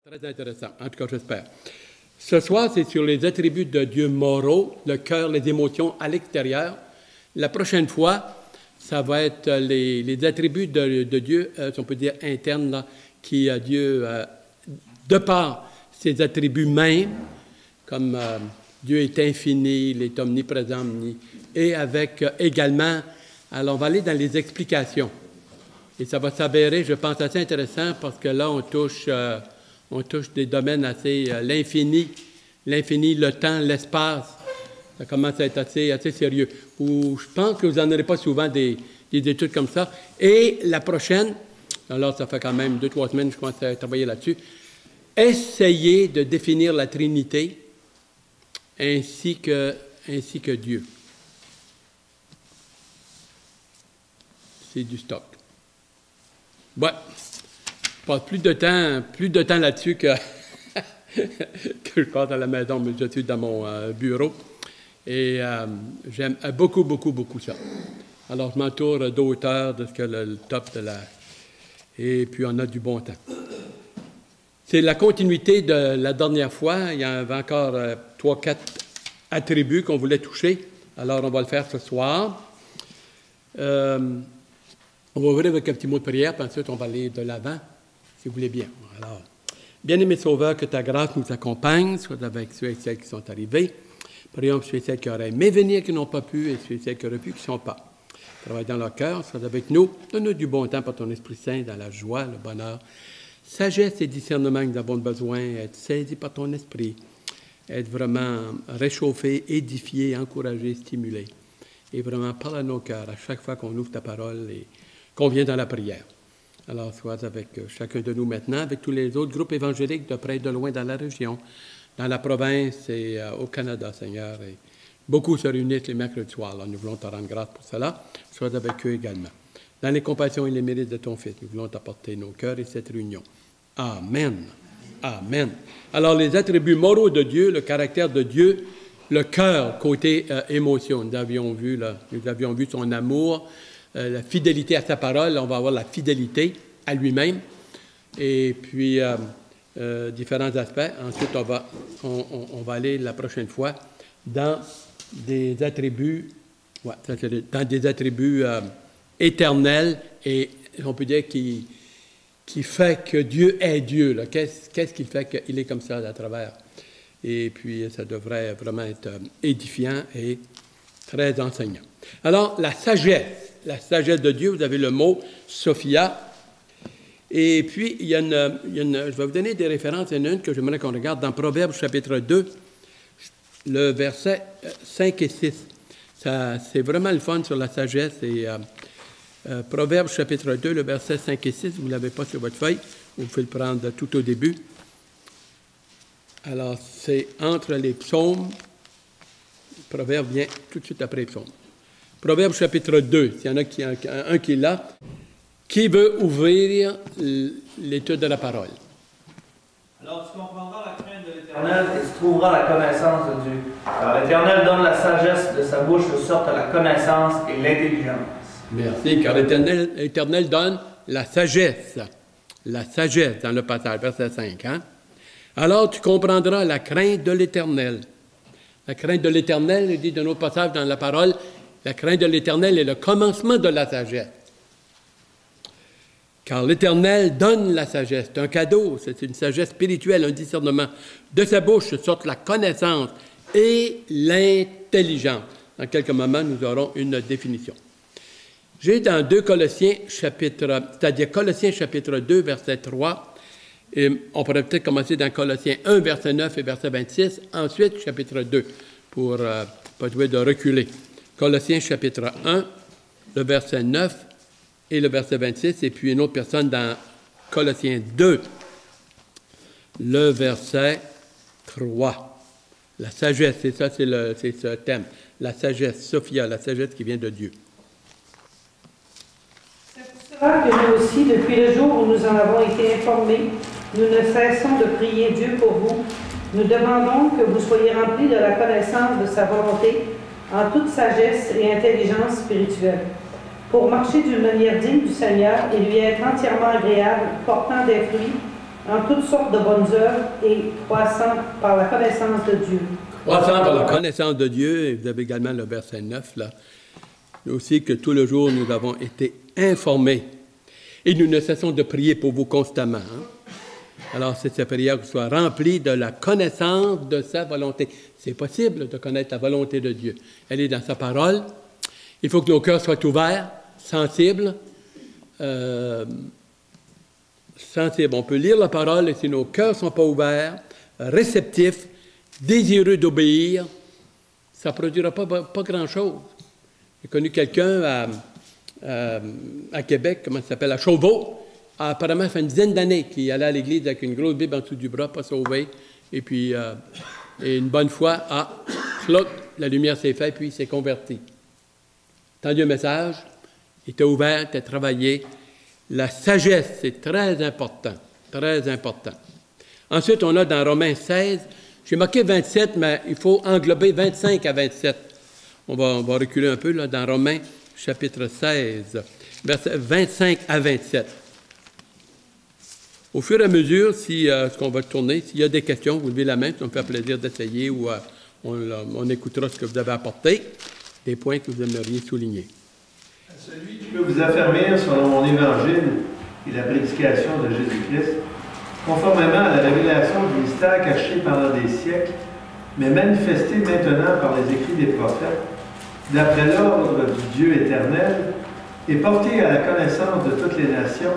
Très intéressant, en tout cas, j'espère. Ce soir, c'est sur les attributs de Dieu moraux, le cœur, les émotions à l'extérieur. La prochaine fois, ça va être les attributs de Dieu, si on peut dire internes, là, qui Dieu, de par ses attributs mêmes, comme Dieu est infini, il est omniprésent, et avec également, alors on va aller dans les explications. Et ça va s'avérer, je pense, assez intéressant parce que là, on touche des domaines assez, l'infini, le temps, l'espace. Ça commence à être assez sérieux. Où je pense que vous n'en aurez pas souvent des études comme ça. Et la prochaine, alors ça fait quand même 2-3 semaines que je commence à travailler là-dessus, essayez de définir la Trinité ainsi que Dieu. C'est du stock. Ouais, je passe plus de temps là-dessus que je passe à la maison, mais je suis dans mon bureau. Et j'aime beaucoup ça. Alors, je m'entoure d'auteurs de ce que le top de la... Et puis, on a du bon temps. C'est la continuité de la dernière fois. Il y avait encore 3-4 attributs qu'on voulait toucher. Alors, on va le faire ce soir. On va ouvrir avec un petit mot de prière, puis ensuite on va aller de l'avant, si vous voulez bien. Alors, bien-aimé Sauveur, que ta grâce nous accompagne, soit avec ceux et celles qui sont arrivés. Prions pour ceux et celles qui auraient aimé venir, qui n'ont pas pu, et ceux et celles qui auraient pu, qui ne sont pas. Travaille dans leur cœur, soit avec nous. Donne-nous du bon temps par ton Esprit Saint, dans la joie, le bonheur, sagesse et discernement que nous avons besoin, être saisis par ton Esprit, être vraiment réchauffés, édifiés, encouragés, stimulés. Et vraiment, parle à nos cœurs à chaque fois qu'on ouvre ta parole et qu'on vient dans la prière. Alors, sois avec chacun de nous maintenant, avec tous les autres groupes évangéliques de près et de loin dans la région, dans la province et au Canada, Seigneur. Et beaucoup se réunissent les mercredis soirs. Alors, nous voulons te rendre grâce pour cela. Sois avec eux également. Dans les compassions et les mérites de ton Fils, nous voulons t'apporter nos cœurs et cette réunion. Amen. Amen. Alors, les attributs moraux de Dieu, le caractère de Dieu, le cœur, côté émotion. Nous avions vu son amour, la fidélité à sa parole, on va avoir la fidélité à lui-même, et puis différents aspects. Ensuite, on va aller la prochaine fois dans des attributs, éternels, et on peut dire qui fait que Dieu est Dieu. Là. Qu'est-ce qui fait qu'il est comme ça à travers? Et puis, ça devrait vraiment être édifiant et très enseignant. Alors, la sagesse de Dieu, vous avez le mot Sophia. Et puis, je vais vous donner des références. Il y en a une que j'aimerais qu'on regarde dans Proverbes chapitre 2, le verset 5 et 6. C'est vraiment le fun sur la sagesse. Et Proverbes chapitre 2, le verset 5 et 6, vous ne l'avez pas sur votre feuille, vous pouvez le prendre tout au début. Alors, c'est entre les psaumes. Proverbe vient tout de suite après les psaumes. Proverbe chapitre 2, s'il y en a un qui est là. Qui veut ouvrir l'étude de la parole? Alors tu comprendras la crainte de l'Éternel et tu trouveras la connaissance de Dieu. Car l'Éternel donne la sagesse de sa bouche de sorte à la connaissance et l'intelligence. Merci, car l'Éternel donne la sagesse. La sagesse dans le passage, verset 5. Hein? Alors tu comprendras la crainte de l'Éternel. La crainte de l'Éternel, il dit dans notre passage dans la parole, la crainte de l'Éternel est le commencement de la sagesse. Car l'Éternel donne la sagesse. C'est un cadeau, c'est une sagesse spirituelle, un discernement. De sa bouche sortent la connaissance et l'intelligence. Dans quelques moments, nous aurons une définition. J'ai dans 2 Colossiens, c'est-à-dire Colossiens chapitre 2, verset 3, et on pourrait peut-être commencer dans Colossiens 1, verset 9 et verset 26, ensuite chapitre 2, pour pas jouer de reculer. Colossiens chapitre 1, le verset 9 et le verset 26, et puis une autre personne dans Colossiens 2, le verset 3. La sagesse, c'est ça, c'est ce thème. La sagesse, Sophia, la sagesse qui vient de Dieu. C'est pour cela que nous aussi, depuis le jour où nous en avons été informés, nous ne cessons de prier Dieu pour vous. Nous demandons que vous soyez remplis de la connaissance de sa volonté en toute sagesse et intelligence spirituelle, pour marcher d'une manière digne du Seigneur et lui être entièrement agréable, portant des fruits, en toutes sortes de bonnes œuvres et croissant par la connaissance de Dieu. Croissant par la connaissance de Dieu, et vous avez également le verset 9, là, aussi que tout le jour nous avons été informés. Et nous ne cessons de prier pour vous constamment. Hein? Alors, c'est cette prière que vous soyez remplis de la connaissance de sa volonté. C'est possible de connaître la volonté de Dieu. Elle est dans sa parole. Il faut que nos cœurs soient ouverts, sensibles. Sensibles. On peut lire la parole et si nos cœurs ne sont pas ouverts, réceptifs, désireux d'obéir, ça ne produira pas grand-chose. J'ai connu quelqu'un à Québec, comment ça s'appelle, à Chauveau. Apparemment, ça fait une dizaine d'années qu'il allait à l'église avec une grosse Bible en dessous du bras, pas sauvé. Et puis, et une bonne fois, la lumière s'est faite, puis il s'est converti. Entendu un message, il était ouvert, il était travaillé. La sagesse, c'est très important, très important. Ensuite, on a dans Romains 16, j'ai marqué 27, mais il faut englober 25 à 27. On va reculer un peu là, dans Romains, chapitre 16, versets 25 à 27. Au fur et à mesure, ce qu'on va tourner, s'il y a des questions, vous levez la main, ça me fait plaisir d'essayer ou on écoutera ce que vous avez apporté, des points que vous aimeriez souligner. Celui qui peut vous affermir selon mon évangile et la prédication de Jésus-Christ, conformément à la révélation du mystère caché pendant des siècles, mais manifesté maintenant par les écrits des prophètes, d'après l'ordre du Dieu éternel, et porté à la connaissance de toutes les nations,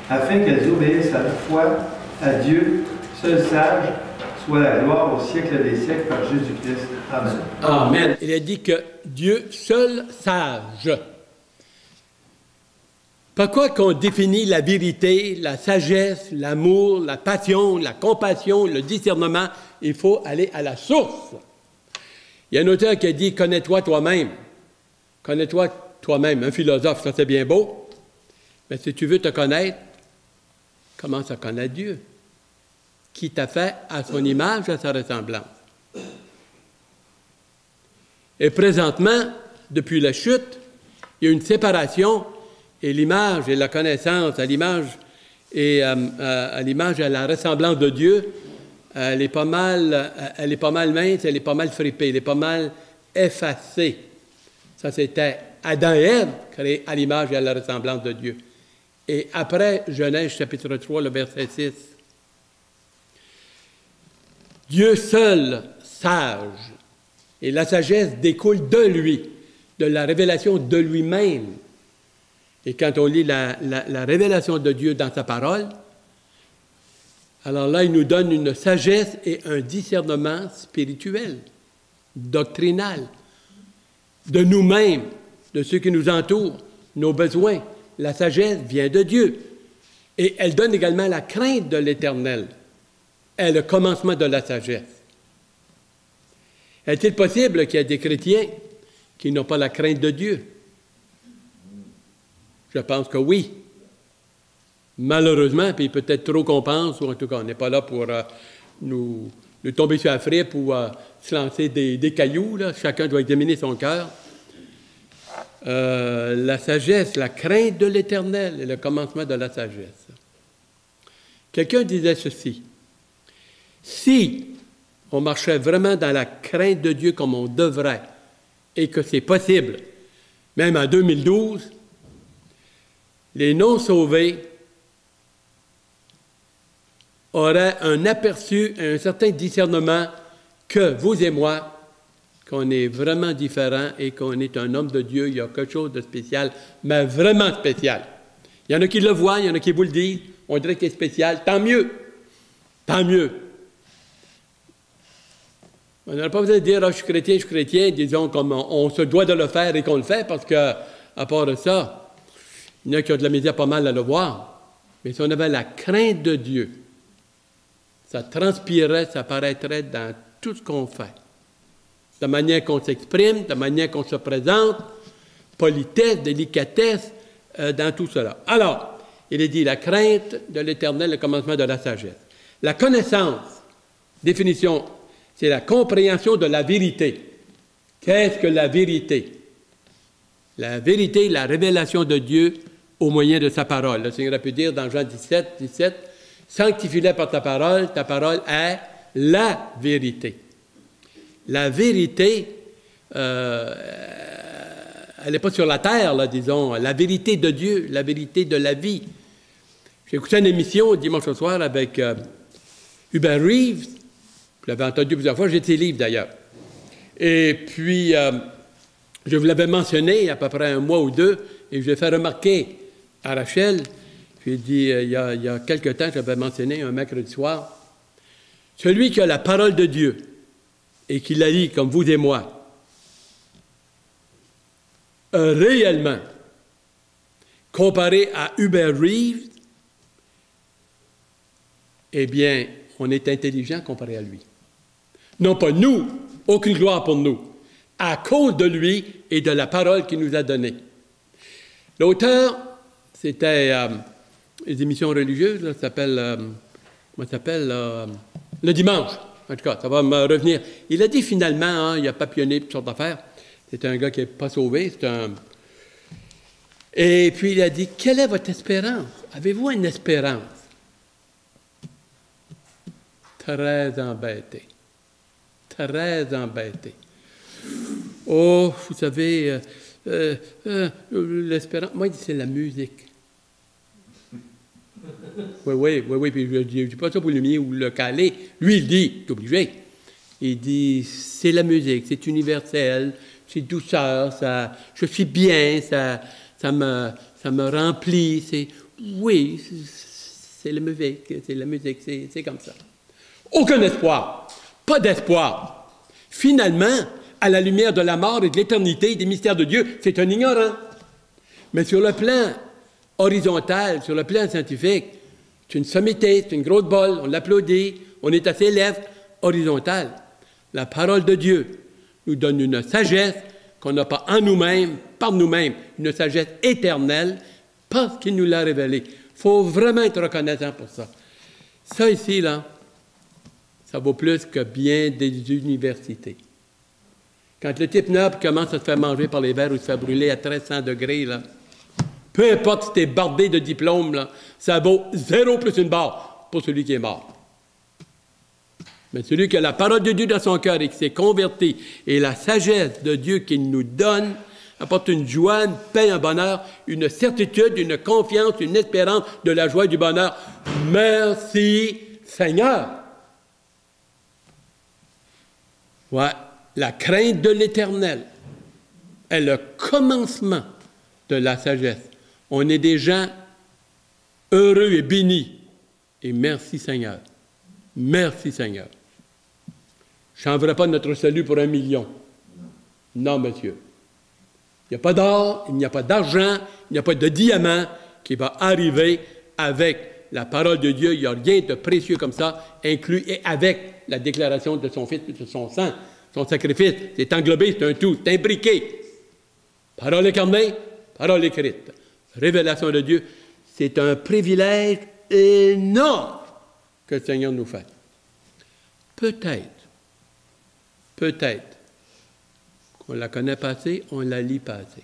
afin qu'elles obéissent à la foi à Dieu, seul sage, soit la gloire au siècle des siècles par Jésus-Christ. Amen. Amen. Il a dit que Dieu seul sage. Pourquoi qu'on définit la vérité, la sagesse, l'amour, la passion, la compassion, le discernement, il faut aller à la source. Il y a un auteur qui a dit « Connais-toi toi-même ». Connais-toi toi-même. Un philosophe, ça c'est bien beau. Mais si tu veux te connaître, commence à connaître Dieu, qui t'a fait à son image, à sa ressemblance. Et présentement, depuis la chute, il y a une séparation et l'image et la connaissance à l'image et à la ressemblance de Dieu, elle est pas mal mince, elle est pas mal fripée, elle est pas mal effacée. Ça, c'était Adam et Ève créés à l'image et à la ressemblance de Dieu. Et après Genèse chapitre 3, le verset 6, Dieu seul sage, et la sagesse découle de lui, de la révélation de lui-même. Et quand on lit la révélation de Dieu dans sa parole, alors là, il nous donne une sagesse et un discernement spirituel, doctrinal, de nous-mêmes, de ceux qui nous entourent, nos besoins. La sagesse vient de Dieu. Et elle donne également la crainte de l'Éternel. Est le commencement de la sagesse. Est-il possible qu'il y ait des chrétiens qui n'ont pas la crainte de Dieu? Je pense que oui. Malheureusement, puis peut-être trop qu'on pense, ou en tout cas, on n'est pas là pour nous tomber sur la frippe ou se lancer des cailloux. Là. Chacun doit examiner son cœur. La sagesse, la crainte de l'Éternel est le commencement de la sagesse. Quelqu'un disait ceci. Si on marchait vraiment dans la crainte de Dieu comme on devrait, et que c'est possible, même en 2012, les non-sauvés auraient un aperçu, un certain discernement que vous et moi, qu'on est vraiment différents et qu'on est un homme de Dieu, il y a quelque chose de spécial, mais vraiment spécial. Il y en a qui le voient, il y en a qui vous le disent, on dirait qu'il est spécial, tant mieux, tant mieux. On n'a pas besoin de dire « je suis chrétien », disons comme on se doit de le faire et qu'on le fait, parce que, à part de ça, il y en a qui ont de la misère pas mal à le voir. Mais si on avait la crainte de Dieu, ça transpirait, ça paraîtrait dans tout ce qu'on fait. De la manière qu'on s'exprime, de la manière qu'on se présente, politesse, délicatesse, dans tout cela. Alors, il est dit, la crainte de l'Éternel, le commencement de la sagesse. La connaissance, définition, c'est la compréhension de la vérité. Qu'est-ce que la vérité? La vérité, la révélation de Dieu au moyen de sa parole. Le Seigneur a pu dire dans Jean 17, Sanctifie-les par ta parole est la vérité. La vérité, elle n'est pas sur la terre, là, disons, la vérité de Dieu, la vérité de la vie. J'ai écouté une émission dimanche soir avec Hubert Reeves, je l'avais entendu plusieurs fois, j'ai ses livres d'ailleurs. Et puis, je vous l'avais mentionné il y a à peu près un mois ou deux, et je l'ai fait remarquer à Rachel. J'ai dit, il y a quelque temps, j'avais mentionné un mercredi soir, celui qui a la parole de Dieu et qui la lit comme vous et moi, réellement, comparé à Hubert Reeves, eh bien, on est intelligent comparé à lui. Non pas nous, aucune gloire pour nous, à cause de lui et de la parole qu'il nous a donnée. L'auteur, c'était les émissions religieuses, là, ça s'appelle, comment ça s'appelle, le dimanche. En tout cas, ça va me revenir. Il a dit finalement, hein, il a papillonné toutes sortes d'affaires. C'est un gars qui n'est pas sauvé. Et puis il a dit, quelle est votre espérance? Avez-vous une espérance? Très embêté. Très embêté. Oh, vous savez, l'espérance. Moi, il dit, c'est la musique. Oui, puis je ne dis pas ça pour le mieux ou le caler. Lui, il dit, c'est obligé. Il dit, c'est la musique, c'est universel, c'est douceur, ça, je suis bien, ça me remplit. Oui, c'est la musique, c'est comme ça. Aucun espoir, pas d'espoir. Finalement, à la lumière de la mort et de l'éternité des mystères de Dieu, c'est un ignorant. Mais sur le plan horizontal, sur le plan scientifique, c'est une sommité, c'est une grosse bolle, on l'applaudit, on est à ses lèvres, horizontale. La parole de Dieu nous donne une sagesse qu'on n'a pas en nous-mêmes, par nous-mêmes, une sagesse éternelle, parce qu'il nous l'a révélée. Il faut vraiment être reconnaissant pour ça. Ça ici, là, ça vaut plus que bien des universités. Quand le type noble commence à se faire manger par les vers ou se faire brûler à 1300 degrés, là, peu importe si t'es bardé de diplômes, là, ça vaut 0 plus une barre pour celui qui est mort. Mais celui qui a la parole de Dieu dans son cœur et qui s'est converti, et la sagesse de Dieu qu'il nous donne, apporte une joie, une paix, un bonheur, une certitude, une confiance, une espérance, de la joie et du bonheur. Merci Seigneur. Ouais, la crainte de l'Éternel est le commencement de la sagesse. On est des gens heureux et bénis. Et merci Seigneur. Merci Seigneur. Je n'enverrai pas notre salut pour 1 million. Non, monsieur. Il n'y a pas d'or, il n'y a pas d'argent, il n'y a pas de diamant qui va arriver avec la parole de Dieu. Il n'y a rien de précieux comme ça, inclus et avec la déclaration de son Fils, de son sang, son sacrifice. C'est englobé, c'est un tout, c'est imbriqué. Parole incarnée, parole écrite. Révélation de Dieu, c'est un privilège énorme que le Seigneur nous fait. Peut-être qu'on la connaît pas assez, on la lit pas assez.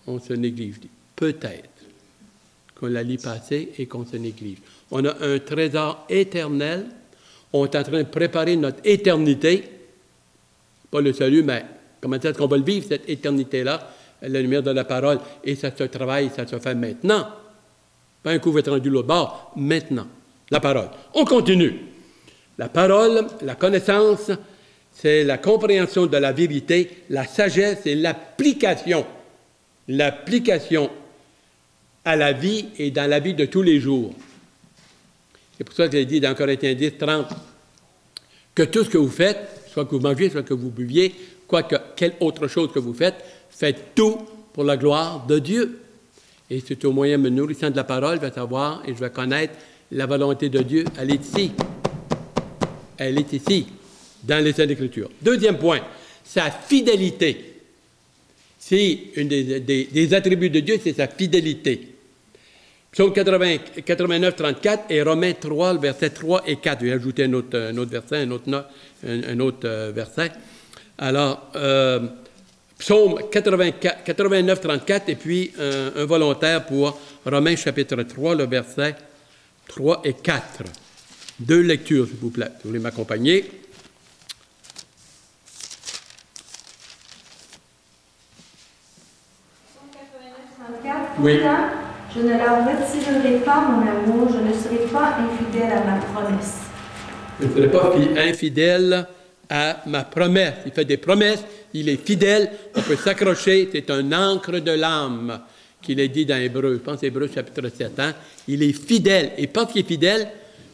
On se néglige. Peut-être qu'on la lit pas assez et qu'on se néglige. On a un trésor éternel. On est en train de préparer notre éternité. Pas le salut, mais comment est-ce qu'on va le vivre, cette éternité-là, à la lumière de la parole. Et ça se travaille, ça se fait maintenant. Pas un coup, vous êtes rendu l'autre bord, maintenant. La parole. On continue. La parole, la connaissance, c'est la compréhension de la vérité, la sagesse et l'application. L'application à la vie et dans la vie de tous les jours. C'est pour ça que j'ai dit dans Corinthiens 10, 30, que tout ce que vous faites, soit que vous mangez, soit que vous buviez, quelle autre chose que vous faites tout pour la gloire de Dieu. Et c'est au moyen me nourrissant de la parole, je vais savoir et je vais connaître la volonté de Dieu. Elle est ici. Elle est ici, dans les Saintes Écritures. Deuxième point, sa fidélité. C'est une des attributs de Dieu, c'est sa fidélité. Psaume 89, 34 et Romains 3, le verset 3 et 4. Je vais ajouter un autre verset, un autre verset. Alors, Psaume 89, 34 et puis un volontaire pour Romains chapitre 3, le verset 3 et 4. 2 lectures, s'il vous plaît. Vous voulez m'accompagner? Oui. Je ne leur retirerai pas mon amour, je ne serai pas infidèle à ma promesse. Je ne serai pas infidèle à ma promesse. Il fait des promesses, il est fidèle, on peut s'accrocher, c'est un ancre de l'âme qu'il est dit dans Hébreu. Je pense Hébreu chapitre 7. Hein? Il est fidèle. Et parce qu'il est fidèle,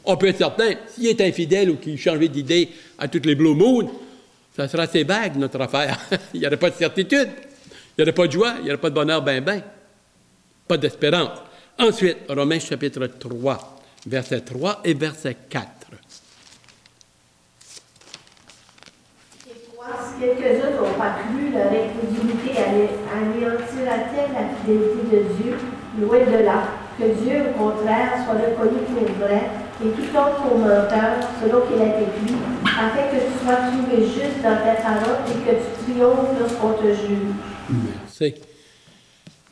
on peut être certain, s'il est infidèle ou qu'il change d'idée à toutes les blue moons, ça sera assez vague, notre affaire. Il n'y aurait pas de certitude, il n'y aurait pas de joie, il n'y aurait pas de bonheur, pas d'espérance. Ensuite, Romains chapitre 3, verset 3 et verset 4. Si quelques-uns n'ont pas cru, leur incrédulité anéantira-t-elle la fidélité de Dieu? Loin de là. Que Dieu, au contraire, soit reconnu pour vrai, et tout autre pour menteur, selon qu'il est écrit, afin que tu sois trouvé juste dans ta parole et que tu triomphes lorsqu'on te juge. Merci.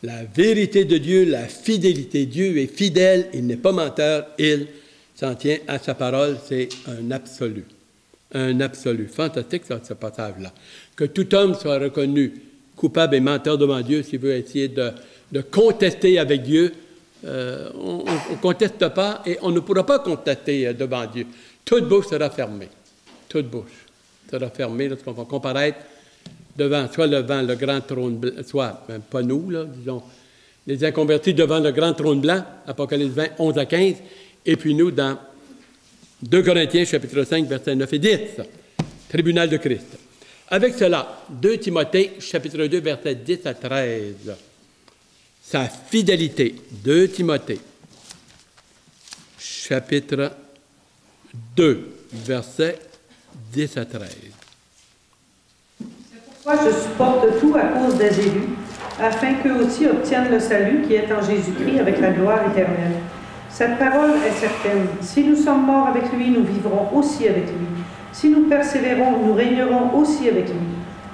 La vérité de Dieu, la fidélité. Dieu est fidèle, il n'est pas menteur, il s'en tient à sa parole, c'est un absolu. Un absolu. Fantastique, ça, ce passage-là. Que tout homme soit reconnu coupable et menteur devant Dieu s'il veut essayer de contester avec Dieu. On ne conteste pas et on ne pourra pas contester devant Dieu. Toute bouche sera fermée. Toute bouche sera fermée lorsqu'on va comparaître devant le grand trône blanc, soit, même pas nous, là, disons, les inconvertis devant le grand trône blanc, Apocalypse 20, 11 à 15, et puis nous dans 2 Corinthiens, chapitre 5, versets 9 et 10, tribunal de Christ. Avec cela, 2 Timothée, chapitre 2, versets 10 à 13, sa fidélité. 2 Timothée, chapitre 2, versets 10 à 13. Moi, je supporte tout à cause des élus, afin qu'eux aussi obtiennent le salut qui est en Jésus-Christ avec la gloire éternelle. Cette parole est certaine. Si nous sommes morts avec lui, nous vivrons aussi avec lui. Si nous persévérons, nous régnerons aussi avec lui.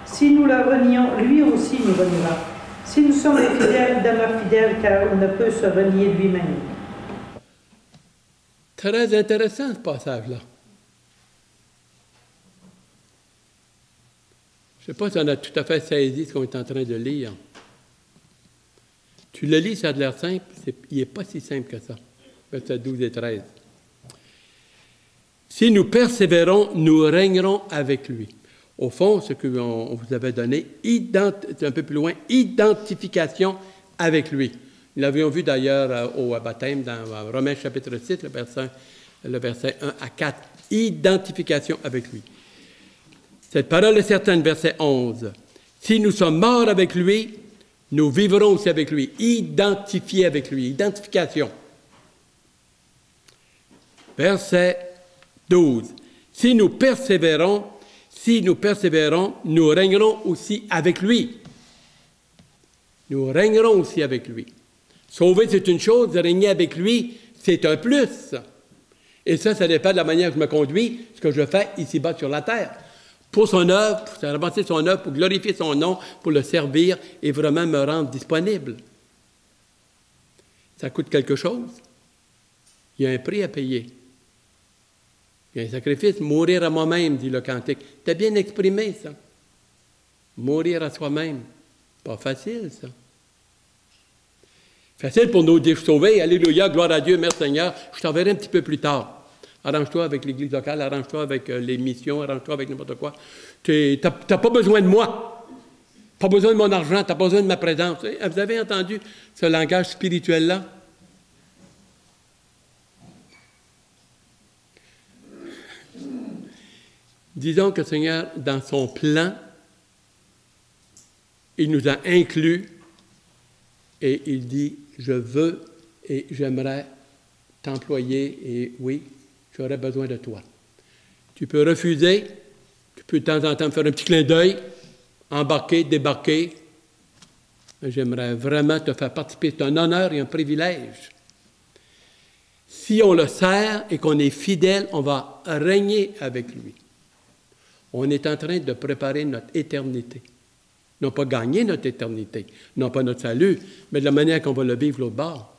Si nous le renions, lui aussi nous reniera. Si nous sommes fidèles, demeure fidèle, car on ne peut se renier lui-même. Très intéressant ce passage-là. Je ne sais pas si on a tout à fait saisi ce qu'on est en train de lire. Tu le lis, ça a l'air simple, il n'est pas si simple que ça. Versets 12 et 13. Si nous persévérons, nous régnerons avec lui. Au fond, ce qu'on vous avait donné, c'est un peu plus loin, identification avec lui. Nous l'avions vu d'ailleurs au baptême dans Romains chapitre 6, le verset 1 à 4. Identification avec lui. Cette parole est certaine, verset 11. Si nous sommes morts avec lui, nous vivrons aussi avec lui. Identifiés avec lui. Identification. Verset 12. Si nous persévérons, nous régnerons aussi avec lui. Nous régnerons aussi avec lui. Sauver, c'est une chose, régner avec lui, c'est un plus. Et ça dépend de la manière que je me conduis, ce que je fais ici-bas sur la terre. Pour son œuvre, pour avancer son œuvre, pour glorifier son nom, pour le servir et vraiment me rendre disponible. Ça coûte quelque chose. Il y a un prix à payer. Il y a un sacrifice. Mourir à moi-même, dit le cantique. C'est bien exprimé, ça. Mourir à soi-même. Pas facile, ça. Facile pour nous dire sauver. Alléluia, gloire à Dieu, merci Seigneur. Je t'enverrai un petit peu plus tard. Arrange-toi avec l'Église locale, arrange-toi avec les missions, arrange-toi avec n'importe quoi. Tu n'as pas besoin de moi. Pas besoin de mon argent, tu n'as pas besoin de ma présence. Vous avez entendu ce langage spirituel-là? Disons que le Seigneur, dans son plan, il nous a inclus et il dit, je veux et j'aimerais t'employer et oui, j'aurais besoin de toi. Tu peux refuser, tu peux de temps en temps me faire un petit clin d'œil, embarquer, débarquer. J'aimerais vraiment te faire participer. C'est un honneur et un privilège. Si on le sert et qu'on est fidèle, on va régner avec lui. On est en train de préparer notre éternité. Non pas gagner notre éternité, non pas notre salut, mais de la manière qu'on va le vivre l'autre bord.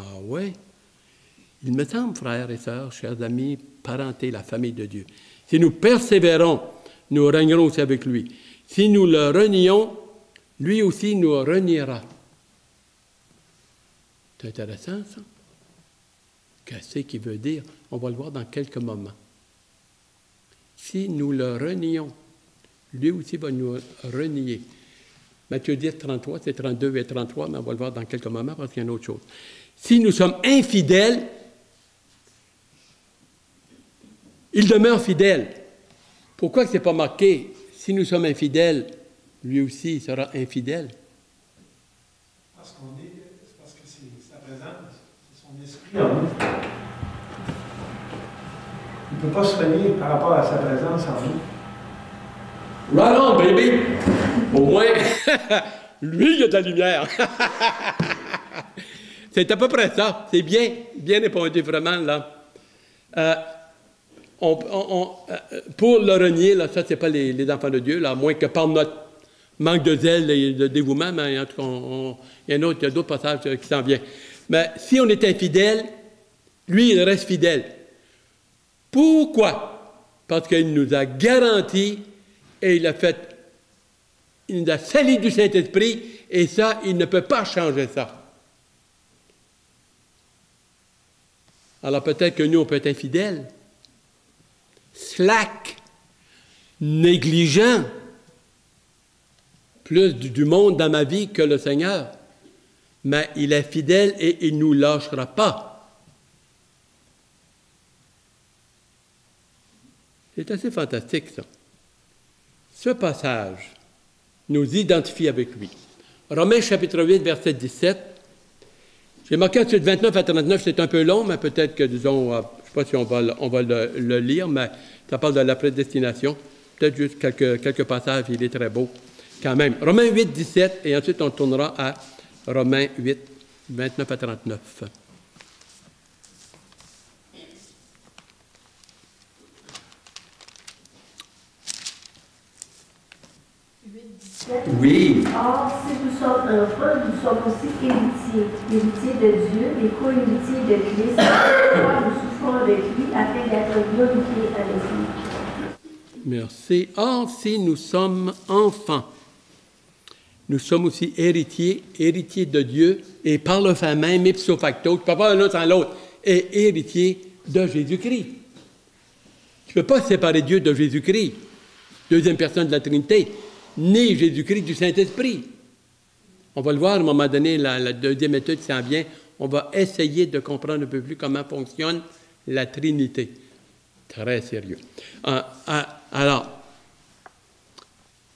Ah oui? Il me semble, frères et sœurs, chers amis, parenté, la famille de Dieu, si nous persévérons, nous régnerons aussi avec lui. Si nous le renions, lui aussi nous reniera. C'est intéressant, ça. Qu'est-ce qu'il veut dire? On va le voir dans quelques moments. Si nous le renions, lui aussi va nous renier. Matthieu 10, 33, c'est 32 et 33, mais on va le voir dans quelques moments parce qu'il y a une autre chose. Si nous sommes infidèles, il demeure fidèle. Pourquoi ce n'est pas marqué? Si nous sommes infidèles, lui aussi sera infidèle. Parce que c'est sa présence, c'est son esprit en nous. Il ne peut pas se renier par rapport à sa présence en nous. Right on, baby! Au moins, lui, il a de la lumière. C'est à peu près ça. C'est bien répondu, vraiment, là. Pour le renier, là, ça, c'est pas les enfants de Dieu, là, à moins que par notre manque de zèle et de dévouement, mais en tout cas, il y a d'autres passages qui s'en viennent. Mais si on est infidèle, lui, il reste fidèle. Pourquoi? Parce qu'il nous a garanti et il nous a sali du Saint-Esprit, et ça, il ne peut pas changer ça. Alors peut-être que nous, on peut être infidèles, slack, négligent, plus du monde dans ma vie que le Seigneur. Mais il est fidèle et il ne nous lâchera pas. C'est assez fantastique, ça. Ce passage nous identifie avec lui. Romains chapitre 8, verset 17. J'ai marqué ensuite 29 à 39, c'est un peu long, mais peut-être que, disons, je ne sais pas si on va le lire, mais ça parle de la prédestination. Peut-être juste quelques passages, il est très beau quand même. Romains 8, 17, et ensuite on tournera à Romains 8, 29 à 39. Oui. Or, si nous sommes enfants, nous sommes aussi héritiers, héritiers de Dieu et co-héritiers de Christ, pourquoi nous souffrons avec lui afin d'être glorifiés avec lui. Merci. Or, si nous sommes enfants, nous sommes aussi héritiers de Dieu et par le fait même, ipso facto, tu ne peux pas l'un sans l'autre, et héritiers de Jésus-Christ. Tu ne peux pas séparer Dieu de Jésus-Christ, deuxième personne de la Trinité, ni Jésus-Christ du Saint-Esprit. On va le voir à un moment donné, la deuxième étude s'en vient. On va essayer de comprendre un peu plus comment fonctionne la Trinité. Très sérieux. Alors,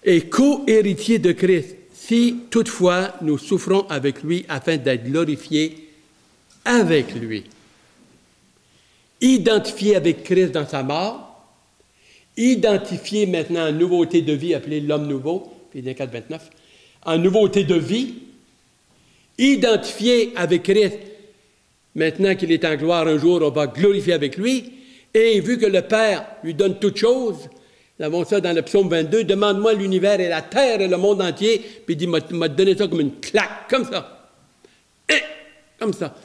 et co-héritier de Christ, si toutefois nous souffrons avec lui afin d'être glorifiés avec lui. Identifié avec Christ dans sa mort, identifié maintenant en nouveauté de vie, appelé l'homme nouveau, Philippiens 4, 29, en nouveauté de vie, identifié avec Christ, maintenant qu'il est en gloire un jour, on va glorifier avec lui, et vu que le Père lui donne toutes choses, nous avons ça dans le psaume 22, demande-moi l'univers et la terre et le monde entier, puis il dit, m'a donné ça comme une claque, comme ça, et comme ça.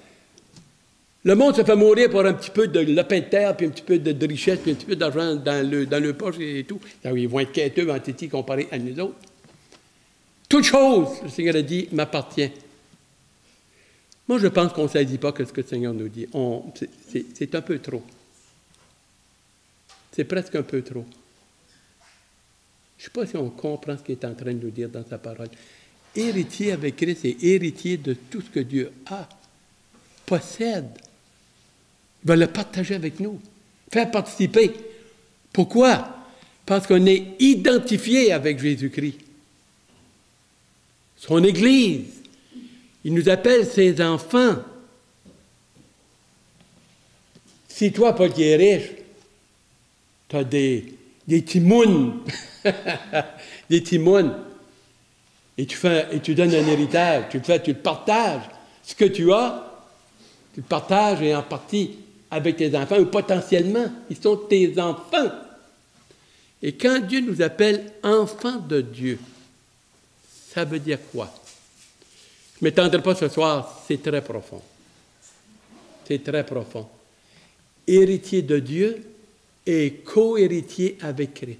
Le monde se fait mourir pour un petit peu de lopin de terre, puis un petit peu de richesse, puis un petit peu d'argent dans le poche et tout. Là où ils vont être quêteux en titi comparés à nous autres. Toute chose, le Seigneur a dit, m'appartient. Moi, je pense qu'on ne saisit pas ce que le Seigneur nous dit. C'est un peu trop. C'est presque un peu trop. Je ne sais pas si on comprend ce qu'il est en train de nous dire dans sa parole. Héritier avec Christ et héritier de tout ce que Dieu a, possède. Il va le partager avec nous, faire participer. Pourquoi? Parce qu'on est identifié avec Jésus-Christ. Son Église, il nous appelle ses enfants. Si toi, Paul, qui es riche, tu as des timounes, des timounes, et tu donnes un héritage, tu le partages. Ce que tu as, tu le partages et en partie avec tes enfants, ou potentiellement, ils sont tes enfants. Et quand Dieu nous appelle enfants de Dieu, ça veut dire quoi? Je ne m'étendrai pas ce soir, c'est très profond. c'est très profond. Héritier de Dieu et co-héritier avec Christ.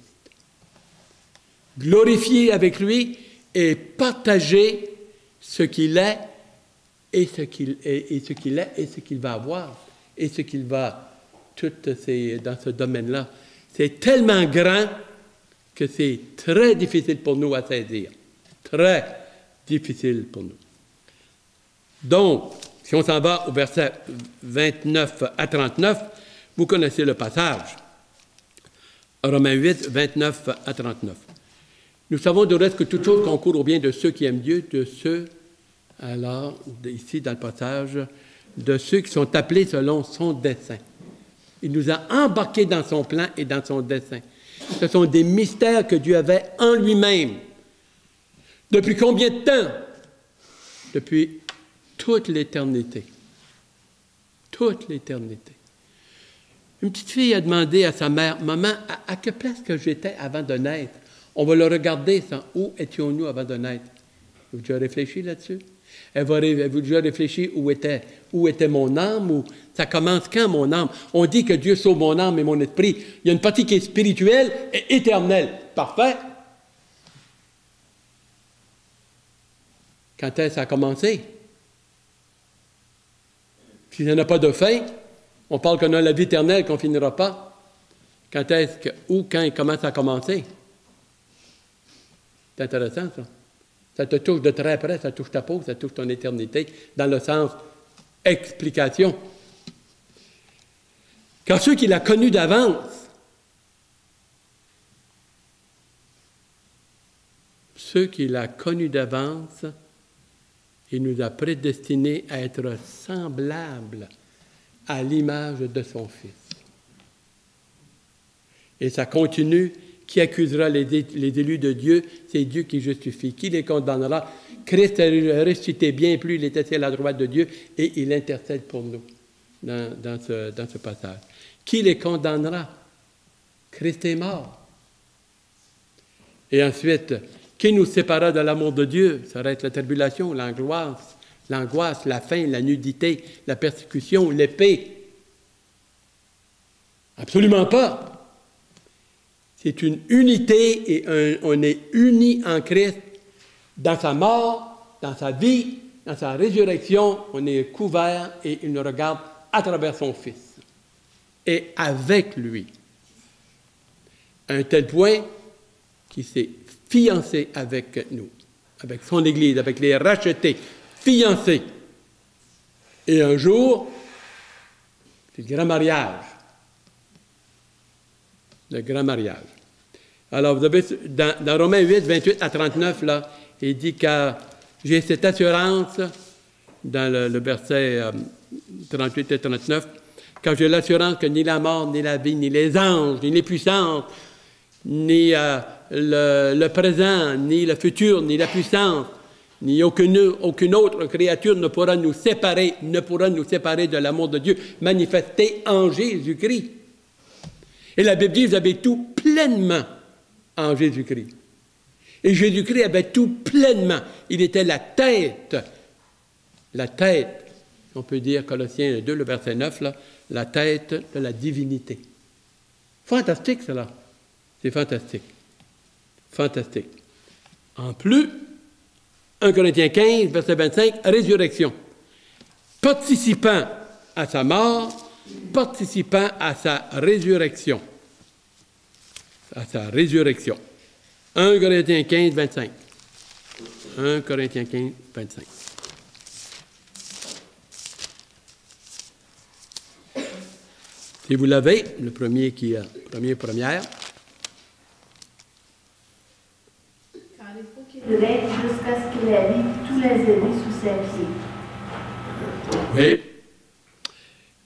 Glorifier avec lui et partager ce qu'il est et ce qu'il est et ce qu'il va avoir et ce qu'il va dans ce domaine-là. C'est tellement grand que c'est très difficile pour nous à saisir. Très difficile pour nous. Donc, si on s'en va au verset 29 à 39, vous connaissez le passage. Romains 8, 29 à 39. Nous savons de reste que toute chose concourt au bien de ceux qui aiment Dieu, de ceux, alors, ici dans le passage, de ceux qui sont appelés selon son dessein. Il nous a embarqués dans son plan et dans son dessein. Ce sont des mystères que Dieu avait en lui-même. Depuis combien de temps? Depuis toute l'éternité. Toute l'éternité. Une petite fille a demandé à sa mère, « Maman, à quelle place que j'étais avant de naître? » On va le regarder, ça. Où étions-nous avant de naître? Vous avez déjà réfléchi là-dessus? Avez-vous déjà réfléchi où était mon âme? Ou ça commence quand, mon âme? On dit que Dieu sauve mon âme et mon esprit. Il y a une partie qui est spirituelle et éternelle. Parfait. Quand est-ce que ça a commencé? S'il n'y en a pas de fin, on parle qu'on a la vie éternelle, qu'on ne finira pas. Quand est-ce que, où, quand et comment ça a commencé? C'est intéressant, ça. Ça te touche de très près, ça touche ta peau, ça touche ton éternité, dans le sens explication. Car ceux qui l'ont connu d'avance, il nous a prédestinés à être semblables à l'image de son Fils. Et ça continue. Qui accusera les élus de Dieu? C'est Dieu qui justifie. Qui les condamnera? Christ a ressuscité bien plus, il est assis à la droite de Dieu et il intercède pour nous dans ce passage. Qui les condamnera? Christ est mort. Et ensuite, qui nous séparera de l'amour de Dieu? Ça va être la tribulation, l'angoisse, la faim, la nudité, la persécution, l'épée. Absolument pas. C'est une unité et on est unis en Christ dans sa mort, dans sa vie, dans sa résurrection. On est couvert et il nous regarde à travers son Fils et avec lui. À un tel point qu'il s'est fiancé avec nous, avec son Église, avec les rachetés, fiancés. Et un jour, c'est le grand mariage. Le grand mariage. Alors, vous avez, dans Romains 8, 28 à 39, là, il dit que j'ai cette assurance, dans le verset 38 et 39, quand j'ai l'assurance que ni la mort, ni la vie, ni les anges, ni les puissances, ni le présent, ni le futur, ni la puissance, ni aucune autre créature ne pourra nous séparer de l'amour de Dieu manifesté en Jésus-Christ. Et la Bible dit, vous avez tout pleinement en Jésus-Christ. Et Jésus-Christ avait tout pleinement. Il était la tête, on peut dire, Colossiens 2, le verset 9, là, la tête de la divinité. Fantastique, cela. C'est fantastique. Fantastique. En plus, 1 Corinthiens 15, verset 25, résurrection. Participant à sa mort, participant à sa résurrection. À sa résurrection. 1 Corinthiens 15, 25. 1 Corinthiens 15, 25. Si vous l'avez, le premier première. Car il faut qu'il règne jusqu'à ce qu'il habite tous les ennemis sous ses pieds. Oui.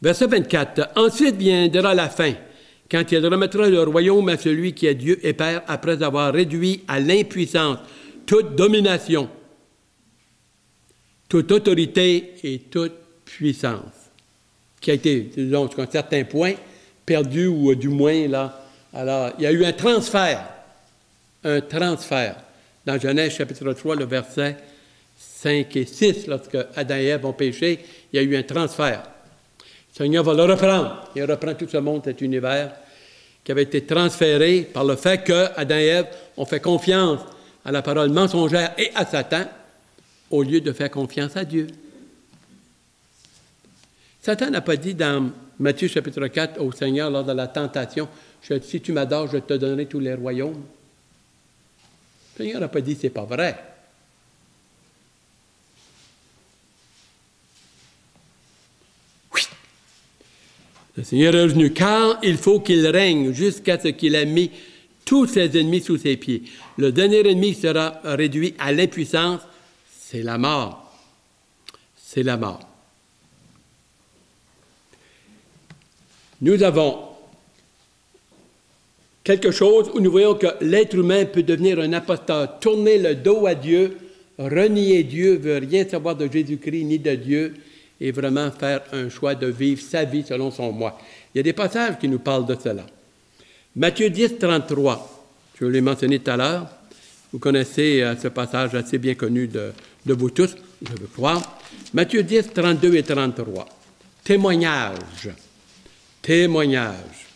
Verset 24. Ensuite viendra la fin, quand il remettra le royaume à celui qui est Dieu et Père, après avoir réduit à l'impuissance toute domination, toute autorité et toute puissance, qui a été, disons, jusqu'à un certain point, perdu ou du moins, là. Alors, il y a eu un transfert. Dans Genèse chapitre 3, le verset 5 et 6, lorsque Adam et Ève ont péché, il y a eu un transfert. Le Seigneur va le reprendre. Il reprend tout ce monde, cet univers qui avait été transféré par le fait qu'Adam et Ève ont fait confiance à la parole mensongère et à Satan au lieu de faire confiance à Dieu. Satan n'a pas dit dans Matthieu chapitre 4 au Seigneur lors de la tentation, « Si tu m'adores, je te donnerai tous les royaumes. » Le Seigneur n'a pas dit « c'est pas vrai ». Oui. Le Seigneur est revenu, car il faut qu'il règne jusqu'à ce qu'il ait mis tous ses ennemis sous ses pieds. Le dernier ennemi sera réduit à l'impuissance, c'est la mort. C'est la mort. Nous avons quelque chose où nous voyons que l'être humain peut devenir un apostat, tourner le dos à Dieu, renier Dieu, veut rien savoir de Jésus-Christ ni de Dieu, et vraiment faire un choix de vivre sa vie selon son moi. Il y a des passages qui nous parlent de cela. Matthieu 10, 33, je l'ai mentionné tout à l'heure. Vous connaissez ce passage assez bien connu de vous tous, je veux croire. Matthieu 10, 32 et 33. Témoignage. Témoignage.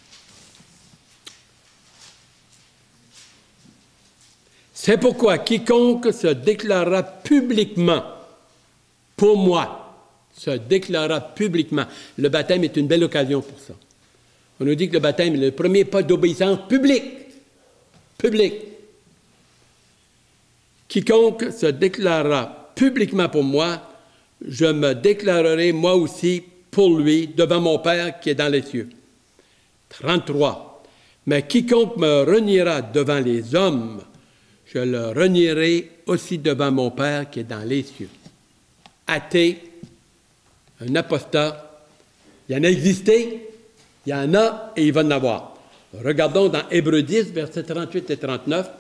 C'est pourquoi quiconque se déclarera publiquement pour moi, se déclarera publiquement. Le baptême est une belle occasion pour ça. On nous dit que le baptême est le premier pas d'obéissance publique. Public. Quiconque se déclarera publiquement pour moi, je me déclarerai moi aussi pour lui devant mon Père qui est dans les cieux. 33. Mais quiconque me reniera devant les hommes, je le renierai aussi devant mon Père qui est dans les cieux. Athée, un apostat, il y en a existé, il y en a et il va en avoir. Regardons dans Hébreux 10, versets 38 et 39,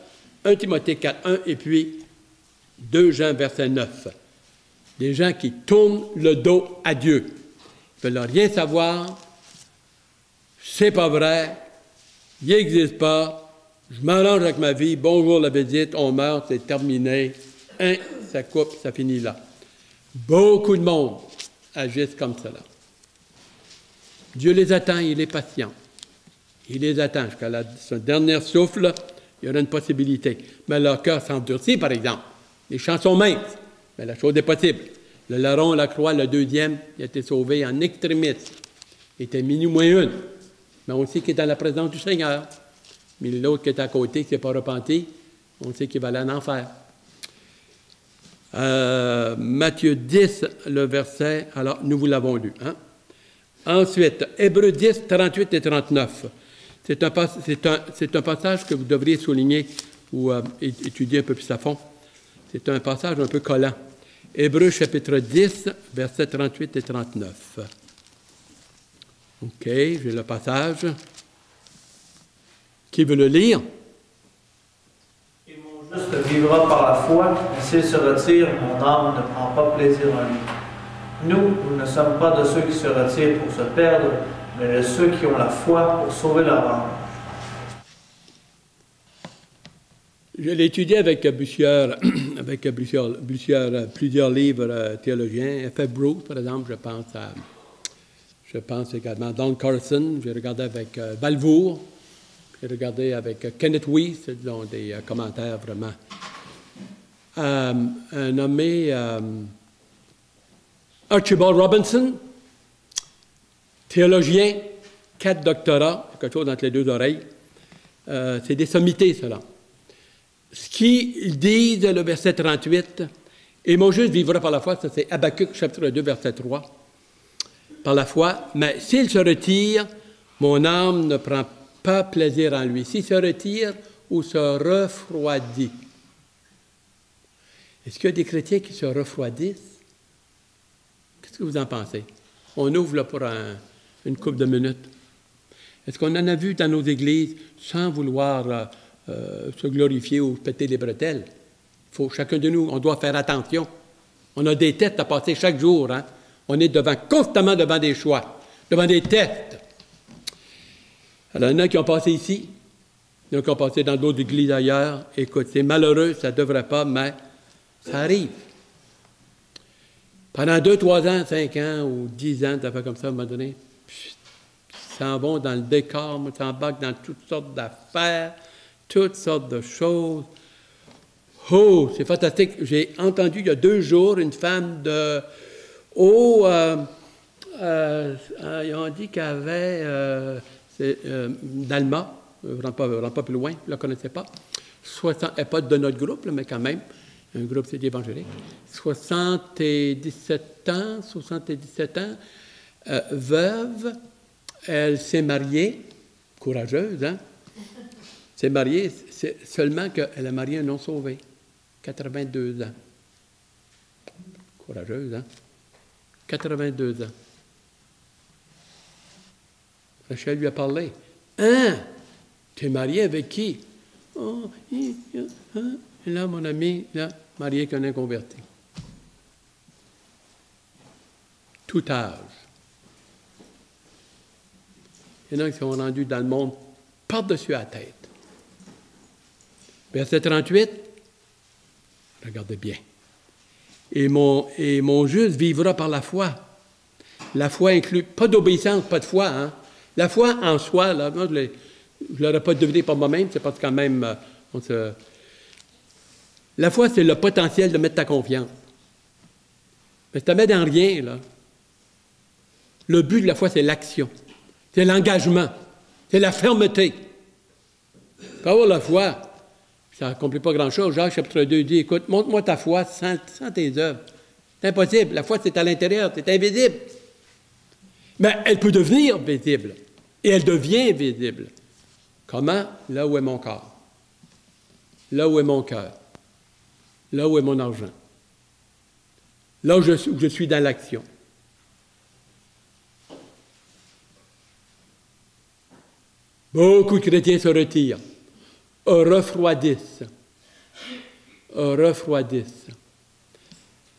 1 Timothée 4, 1 et puis 2 Jean, verset 9. Des gens qui tournent le dos à Dieu. Ils ne veulent rien savoir, c'est pas vrai, il n'existe pas, je m'arrange avec ma vie, bonjour la visite, on meurt, c'est terminé, ça coupe, ça finit là. Beaucoup de monde agissent comme cela. Dieu les attend, il est patient. Il les attend jusqu'à son dernier souffle, il y aura une possibilité. Mais leur cœur s'endurcit, par exemple. Les champs sont minces, mais la chose est possible. Le larron, la croix, le deuxième, il a été sauvé en extrémité. Il était minuit moins une. Mais on sait qu'il est dans la présence du Seigneur. Mais l'autre qui est à côté, qui ne s'est pas repenti, on sait qu'il va aller en enfer. Matthieu 10, le verset, alors nous vous l'avons lu. Hein? Ensuite, Hébreux 10, 38 et 39. C'est un passage que vous devriez souligner ou étudier un peu plus à fond. C'est un passage un peu collant. Hébreux chapitre 10, versets 38 et 39. OK, j'ai le passage. Qui veut le lire? Et mon juste vivra par la foi, et s'il se retire, mon âme ne prend pas plaisir en lui. Nous ne sommes pas de ceux qui se retirent pour se perdre, mais de ceux qui ont la foi pour sauver leur âme. Je l'ai étudié avec plusieurs livres théologiens. F. Bruce, par exemple, je pense également à Don Carson. J'ai regardé avec Balfour. J'ai regardé avec Kenneth Weiss, dont des commentaires vraiment. Un nommé Archibald Robinson, théologien, 4 doctorats, quelque chose entre les deux oreilles. C'est des sommités, cela. Ce qu'ils disent, le verset 38, « Et mon juste vivra par la foi », ça c'est Habakkuk, chapitre 2, verset 3, « par la foi, mais s'il se retire, mon âme ne prend pas plaisir en lui. » S'il se retire ou se refroidit. Est-ce qu'il y a des chrétiens qui se refroidissent? Qu'est-ce que vous en pensez? On ouvre là pour une couple de minutes. Est-ce qu'on en a vu dans nos églises sans vouloir se glorifier ou péter les bretelles? Chacun de nous, on doit faire attention. On a des tests à passer chaque jour. Hein? On est constamment devant des choix, devant des tests. Alors, il y en a qui ont passé ici, il y en a qui ont passé dans d'autres églises ailleurs. Écoute, c'est malheureux, ça ne devrait pas, mais ça arrive. Pendant 2, 3 ans, 5 ans ou 10 ans, ça fait comme ça à un moment donné, Puis, ils s'en vont dans le décor, ils s'embarquent dans toutes sortes d'affaires, toutes sortes de choses. Oh, c'est fantastique. J'ai entendu il y a 2 jours une femme de... ils ont dit qu'elle avait... d'Alma, je ne rentre pas plus loin, je ne la connaissais pas. Elle n'est pas de notre groupe, mais quand même, un groupe c'est évangélique. 77 ans, veuve, elle s'est mariée, courageuse, hein? S'est mariée, c'est seulement qu'elle a marié un non-sauvé, 82 ans. Courageuse, hein? 82 ans. Rachel lui a parlé. Hein? Tu es marié avec qui? Oh, hein? Et là, mon ami, là, marié qu'un inconverti. Tout âge. Il y en a qui sont rendus dans le monde par-dessus la tête. Verset 38, regardez bien. Et mon juste vivra par la foi. La foi inclut, pas d'obéissance, pas de foi, hein? La foi en soi, là, moi, je ne l'aurais pas deviné par moi-même, c'est parce que quand même, la foi, c'est le potentiel de mettre ta confiance. Mais si tu ne mets dans rien, là, le but de la foi, c'est l'action. C'est l'engagement. C'est la fermeté. Pour avoir la foi, ça n'accomplit pas grand-chose. Jacques, chapitre 2, dit, écoute, montre-moi ta foi sans tes œuvres. C'est impossible. La foi, c'est à l'intérieur, c'est invisible. Mais elle peut devenir visible. Et elle devient visible. Comment? Là où est mon corps. Là où est mon cœur. Là où est mon argent. Là où je suis dans l'action. Beaucoup de chrétiens se retirent, refroidissent.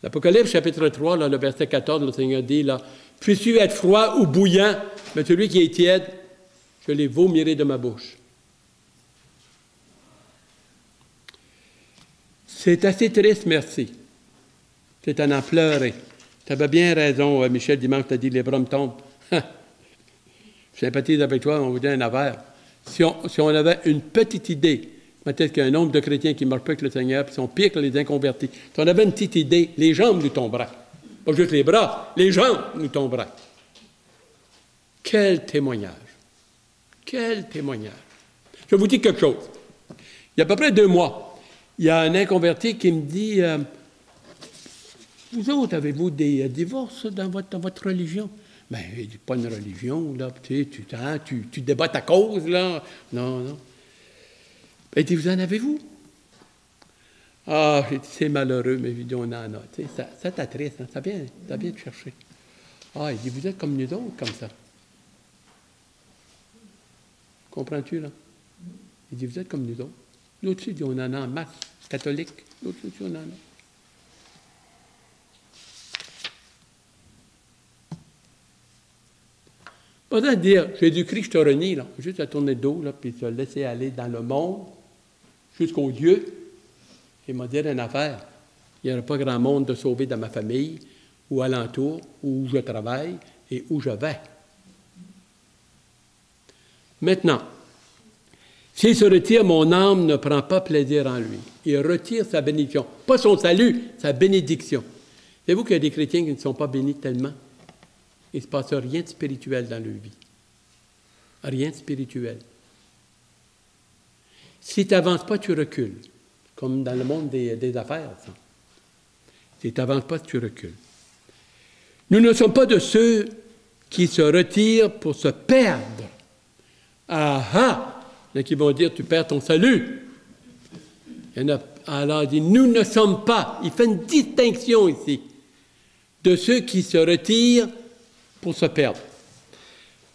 L'Apocalypse, chapitre 3, là, le verset 14, le Seigneur dit, là, « Puisses-tu être froid ou bouillant, mais celui qui est tiède, je les vomirai de ma bouche. » C'est assez triste, merci. C'est à en pleurer. Tu avais bien raison, Michel, dimanche, tu as dit, les bras me tombent. Je sympathise avec toi, on vous dit une affaire. Si on avait une petite idée, peut-être qu'il y a un nombre de chrétiens qui ne marchent pas avec le Seigneur, puis sont pires que les inconvertis. Si on avait une petite idée, les jambes nous tomberaient. Pas juste les bras, les jambes nous tomberaient. Quel témoignage! Quel témoignage! Je vous dis quelque chose. Il y a à peu près 2 mois, il y a un inconverti qui me dit vous autres, avez-vous des divorces dans votre religion? Bien, il dit, pas une religion, là, tu débats ta cause, là. Non. Il dit, vous en avez-vous? Ah, c'est malheureux, mais il dit, on en a. Tu sais, ça t'attriste, hein? Ça vient te chercher. Ah, il dit, vous êtes comme nous autres, comme ça. Comprends-tu, là? Il dit, vous êtes comme nous autres. L'autre aussi, il dit, on en a en masse, catholique. L'autre aussi, on en a. Pas besoin de dire, Jésus-Christ, je te renie, là. Juste à tourner le dos, là, puis te laisser aller dans le monde, jusqu'au Dieu, et m'a dit une affaire. Il n'y aura pas grand monde de sauver dans ma famille, ou alentour, où je travaille, et où je vais. Maintenant, s'il se retire, mon âme ne prend pas plaisir en lui. Il retire sa bénédiction. Pas son salut, sa bénédiction. Savez-vous qu'il y a des chrétiens qui ne sont pas bénis tellement? Il ne se passe rien de spirituel dans leur vie. Rien de spirituel. Si tu n'avances pas, tu recules. Comme dans le monde des affaires, ça. Si tu n'avances pas, tu recules. Nous ne sommes pas de ceux qui se retirent pour se perdre. Il y en a qui vont dire, tu perds ton salut. Il y en a, alors il dit, nous ne sommes pas. Il fait une distinction ici de ceux qui se retirent pour se perdre.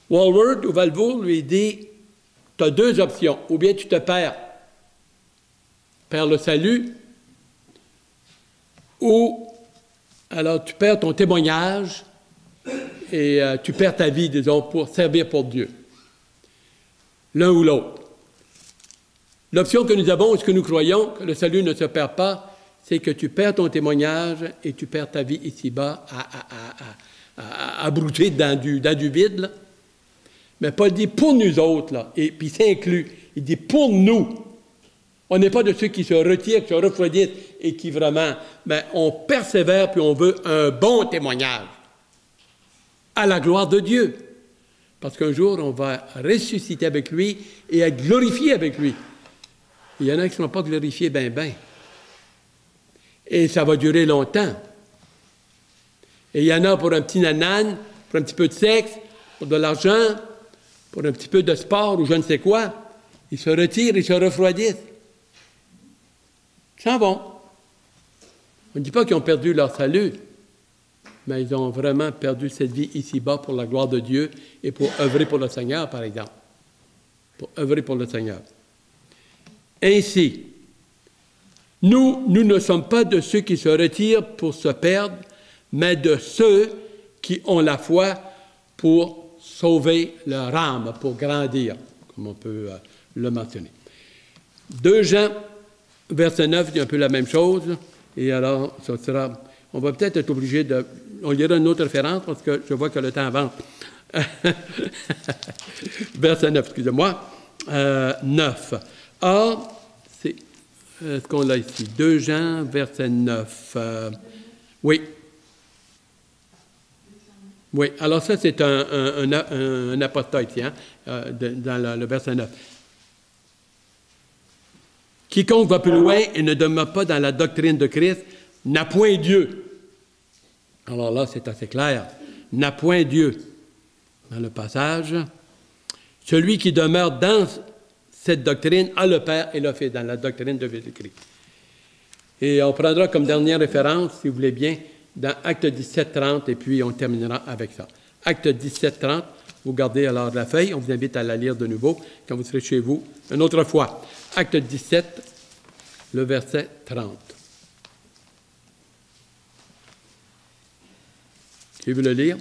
Walworth ou Valvo lui dit, tu as 2 options. Ou bien tu te perds le salut, ou alors tu perds ton témoignage et tu perds ta vie, disons, pour servir pour Dieu. L'un ou l'autre. L'option que nous avons, ce que nous croyons, que le salut ne se perd pas, c'est que tu perds ton témoignage et tu perds ta vie ici-bas à brouter dans du vide, là. Mais Paul dit pour nous autres, là, et puis ça inclut, il dit pour nous. On n'est pas de ceux qui se retirent, qui se refroidissent et qui vraiment, mais on persévère puis on veut un bon témoignage à la gloire de Dieu. Parce qu'un jour, on va ressusciter avec lui et être glorifié avec lui. Il y en a qui ne sont pas glorifiés ben. Et ça va durer longtemps. Et il y en a pour un petit nanan, pour un petit peu de sexe, pour de l'argent, pour un petit peu de sport ou je ne sais quoi. Ils se retirent, ils se refroidissent. Ils s'en vont. On ne dit pas qu'ils ont perdu leur salut, mais ils ont vraiment perdu cette vie ici-bas pour la gloire de Dieu et pour œuvrer pour le Seigneur, par exemple. Pour œuvrer pour le Seigneur. Ainsi, nous ne sommes pas de ceux qui se retirent pour se perdre, mais de ceux qui ont la foi pour sauver leur âme, pour grandir, comme on peut le mentionner. 2 Jean, verset 9, dit un peu la même chose. Et alors, ça sera... On va peut-être être obligé de... On lira une autre référence parce que je vois que le temps avance. Verset 9, excusez-moi. 9. Or, c'est... Est-ce qu'on l'a ici? 2 Jean, verset 9. Oui. Oui, alors ça, c'est un apostat ici, hein, dans le verset 9. Quiconque va plus loin et ne demeure pas dans la doctrine de Christ n'a point Dieu. Alors là, c'est assez clair. N'a point Dieu. Dans le passage, celui qui demeure dans cette doctrine a le Père et le Fils, dans la doctrine de Jésus-Christ. Et on prendra comme dernière référence, si vous voulez bien, dans Acte 17, 30, et puis on terminera avec ça. Acte 17, 30, vous gardez alors la feuille, on vous invite à la lire de nouveau quand vous serez chez vous une autre fois. Acte 17, le verset 30. Qui veut le lire?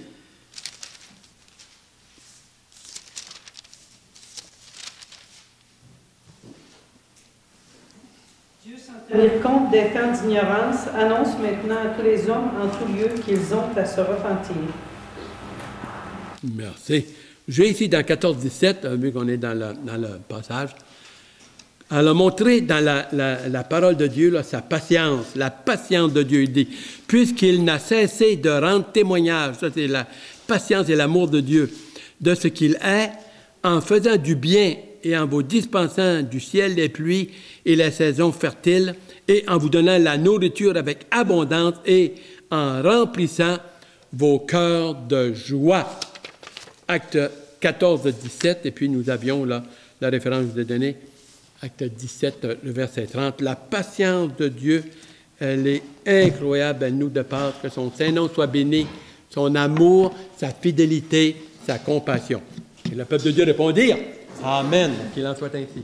Dieu, sans tenir compte des temps d'ignorance, annonce maintenant à tous les hommes en tout lieu qu'ils ont à se repentir. Merci. J'ai ici dans 14-17, vu qu'on est dans le passage, elle a montré dans la parole de Dieu là, sa patience, la patience de Dieu. Il dit, puisqu'il n'a cessé de rendre témoignage, ça c'est la patience et l'amour de Dieu, de ce qu'il est, en faisant du bien et en vous dispensant du ciel les pluies et les saisons fertiles, et en vous donnant la nourriture avec abondance et en remplissant vos cœurs de joie. Acte 14-17, et puis nous avions là la référence que je vous ai donnée, Acte 17, le verset 30. La patience de Dieu, elle est incroyable, elle nous dépasse, que son Saint-Nom soit béni, son amour, sa fidélité, sa compassion. Et le peuple de Dieu répondit, Amen, qu'il en soit ainsi.